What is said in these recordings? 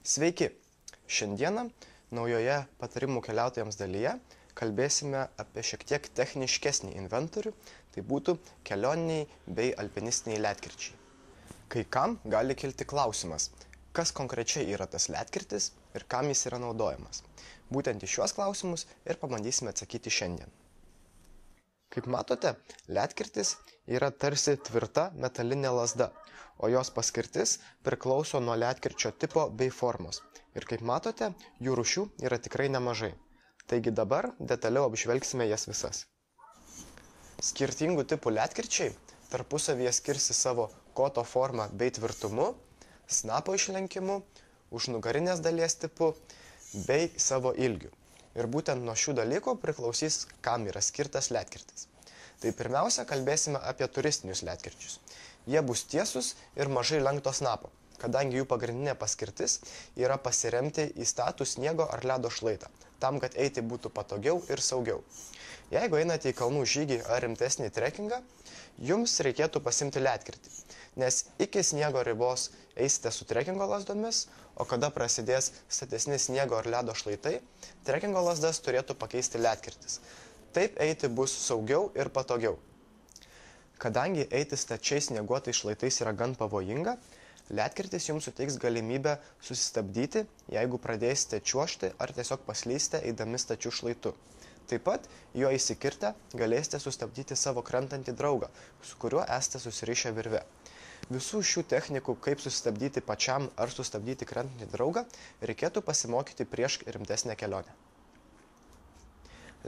Sveiki! Šiandieną naujoje patarimų keliautojams dalyje kalbėsime apie šiek tiek techniškesnį inventorių, tai būtų kelioniniai bei alpinistiniai ledkirčiai. Kai kam gali kilti klausimas, kas konkrečiai yra tas ledkirtis ir kam jis yra naudojamas. Būtent į šiuos klausimus ir pabandysime atsakyti šiandien. Kaip matote, ledkirtis yra tarsi tvirta metalinė lazda, o jos paskirtis priklauso nuo ledkirčio tipo bei formos. Ir kaip matote, jų rūšių yra tikrai nemažai. Taigi dabar detaliau apžvelgsime jas visas. Skirtingų tipų ledkirčiai tarpusavyje skirsi savo koto formą bei tvirtumu, snapo išlenkimu, užnugarinės dalies tipu bei savo ilgiu. Ir būtent nuo šių dalykų priklausys, kam yra skirtas ledkirtis. Tai pirmiausia, kalbėsime apie turistinius ledkirčius. Jie bus tiesus ir mažai lenkto snapo, kadangi jų pagrindinė paskirtis yra pasiremti į statų sniego ar ledo šlaitą, tam, kad eiti būtų patogiau ir saugiau. Jeigu einate į kalnų žygį ar rimtesnį trekingą, jums reikėtų pasimti ledkirtį, nes iki sniego ribos eisite su trekingo lazdomis, o kada prasidės statesni sniego ar ledo šlaitai, trekingo lazdas turėtų pakeisti ledkirtis. Taip eiti bus saugiau ir patogiau. Kadangi eiti stačiais snieguotais šlaitais yra gan pavojinga, ledkirtis jums suteiks galimybę susistabdyti, jeigu pradėsite čiuožti ar tiesiog paslysite eidami stačiu šlaitu. Taip pat jo įsikirtę galėsite sustabdyti savo krentantį draugą, su kuriuo esate susirišę virve. Visų šių technikų, kaip sustabdyti pačiam ar sustabdyti krentantį draugą, reikėtų pasimokyti prieš rimtesnę kelionę.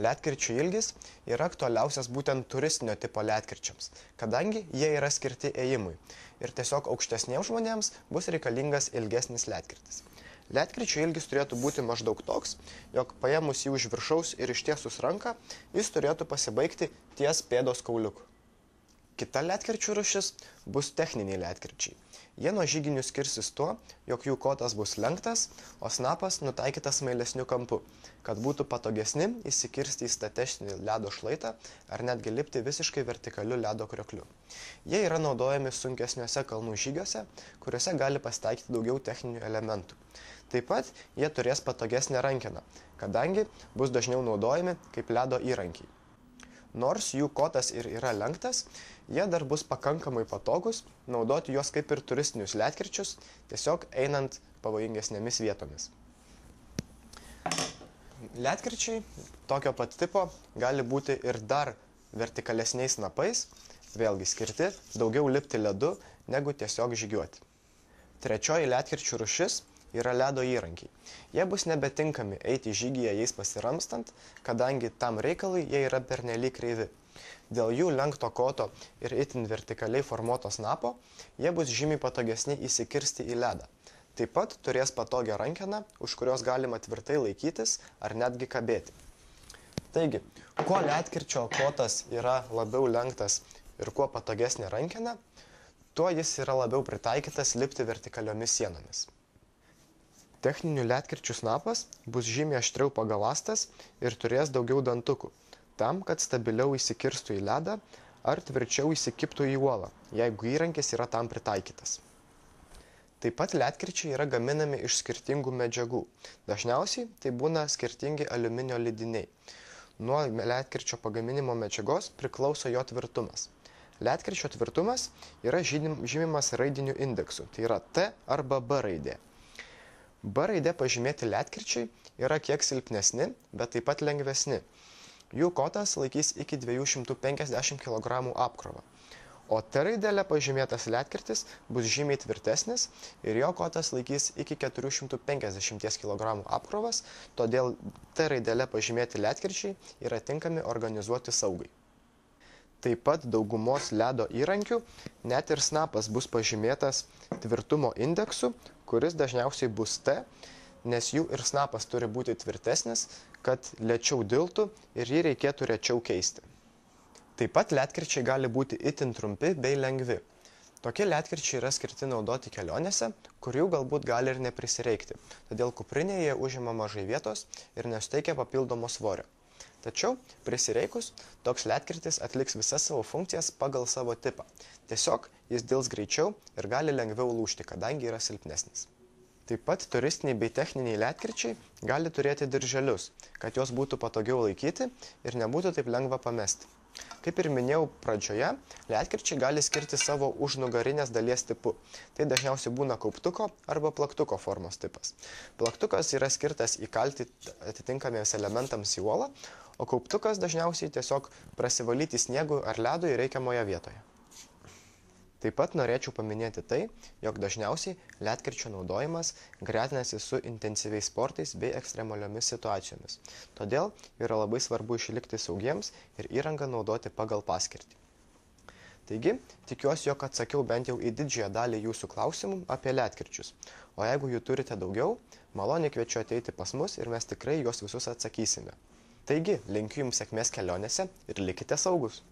Ledkirčių ilgis yra aktualiausias būtent turistinio tipo ledkirčiams, kadangi jie yra skirti ėjimui ir tiesiog aukštesniems žmonėms bus reikalingas ilgesnis ledkirtis. Ledkirčių ilgis turėtų būti maždaug toks, jog paėmus jį už viršaus ir ištiesus ranką, jis turėtų pasibaigti ties pėdos kauliuku. Kita ledkirčių rūšis bus techniniai ledkirčiai. Jie nuo žyginių skirsis tuo, jog jų kotas bus lenktas, o snapas nutaikytas smailesniu kampu, kad būtų patogesni įsikirsti į statesnį ledo šlaitą ar netgi lipti visiškai vertikaliu ledo kriokliu. Jie yra naudojami sunkesniuose kalnų žygiuose, kuriuose gali pasitaikyti daugiau techninių elementų. Taip pat jie turės patogesnę rankeną, kadangi bus dažniau naudojami kaip ledo įrankiai. Nors jų kotas ir yra lenktas, jie dar bus pakankamai patogus naudoti juos kaip ir turistinius ledkirčius, tiesiog einant pavojingesnėmis vietomis. Ledkirčiai tokio pat tipo gali būti ir dar vertikalesniais snapais, vėlgi skirti daugiau lipti ledu negu tiesiog žygiuoti. Trečioji ledkirčių rūšis yra ledo įrankiai. Jie bus nebetinkami eiti žygyje jais pasiramstant, kadangi tam reikalui jie yra pernelyg kreivi. Dėl jų lenkto koto ir itin vertikaliai formuoto snapo, jie bus žymiai patogesni įsikirsti į ledą. Taip pat turės patogią rankeną, už kurios galima tvirtai laikytis ar netgi kabėti. Taigi, kuo ledkirčio kotas yra labiau lenktas ir kuo patogesnė rankena, tuo jis yra labiau pritaikytas lipti vertikaliomis sienomis. Techninių ledkirčių snapas bus žymiai aštriau pagalastas ir turės daugiau dantukų, tam, kad stabiliau įsikirstų į ledą ar tvirčiau įsikiptų į uolą, jeigu įrankis yra tam pritaikytas. Taip pat ledkirčiai yra gaminami iš skirtingų medžiagų. Dažniausiai tai būna skirtingi aliuminio lydiniai. Nuo ledkirčio pagaminimo medžiagos priklauso jo tvirtumas. Ledkirčio tvirtumas yra žymimas raidiniu indeksu, tai yra T arba B raidė. B raidė pažymėti ledkirčiai yra kiek silpnesni, bet taip pat lengvesni. Jų kotas laikys iki 250 kg apkrovą. O T raidelė pažymėtas ledkirtis bus žymiai tvirtesnis ir jo kotas laikys iki 450 kg apkrovas, todėl T raidelė pažymėti ledkirčiai yra tinkami organizuoti saugai. Taip pat daugumos ledo įrankių net ir snapas bus pažymėtas tvirtumo indeksu, kuris dažniausiai bus T, nes jų ir snapas turi būti tvirtesnis, kad lėčiau diltų ir jį reikėtų rečiau keisti. Taip pat ledkirčiai gali būti itin trumpi bei lengvi. Tokie ledkirčiai yra skirti naudoti kelionėse, kurių galbūt gali ir neprisireikti, todėl kuprinėje jie užima mažai vietos ir nesuteikia papildomo svorio. Tačiau, prisireikus, toks ledkirtis atliks visas savo funkcijas pagal savo tipą. Tiesiog jis dils greičiau ir gali lengviau lūžti, kadangi yra silpnesnis. Taip pat turistiniai bei techniniai ledkirčiai gali turėti dirželius, kad jos būtų patogiau laikyti ir nebūtų taip lengva pamesti. Kaip ir minėjau pradžioje, ledkirčiai gali skirti savo užnugarinės dalies tipu. Tai dažniausiai būna kauptuko arba plaktuko formos tipas. Plaktukas yra skirtas įkalti atitinkamiems elementams į uolą, o kauptukas dažniausiai tiesiog prasivalyti sniegu ar ledui reikiamoje vietoje. Taip pat norėčiau paminėti tai, jog dažniausiai ledkirčio naudojimas gretinasi su intensyviais sportais bei ekstremaliomis situacijomis. Todėl yra labai svarbu išlikti saugiems ir įrangą naudoti pagal paskirtį. Taigi, tikiuosi, jog atsakiau bent jau į didžiąją dalį jūsų klausimų apie ledkirčius. O jeigu jų turite daugiau, maloniai kviečiu ateiti pas mus ir mes tikrai juos visus atsakysime. Taigi, linkiu jums sėkmės kelionėse ir likite saugus.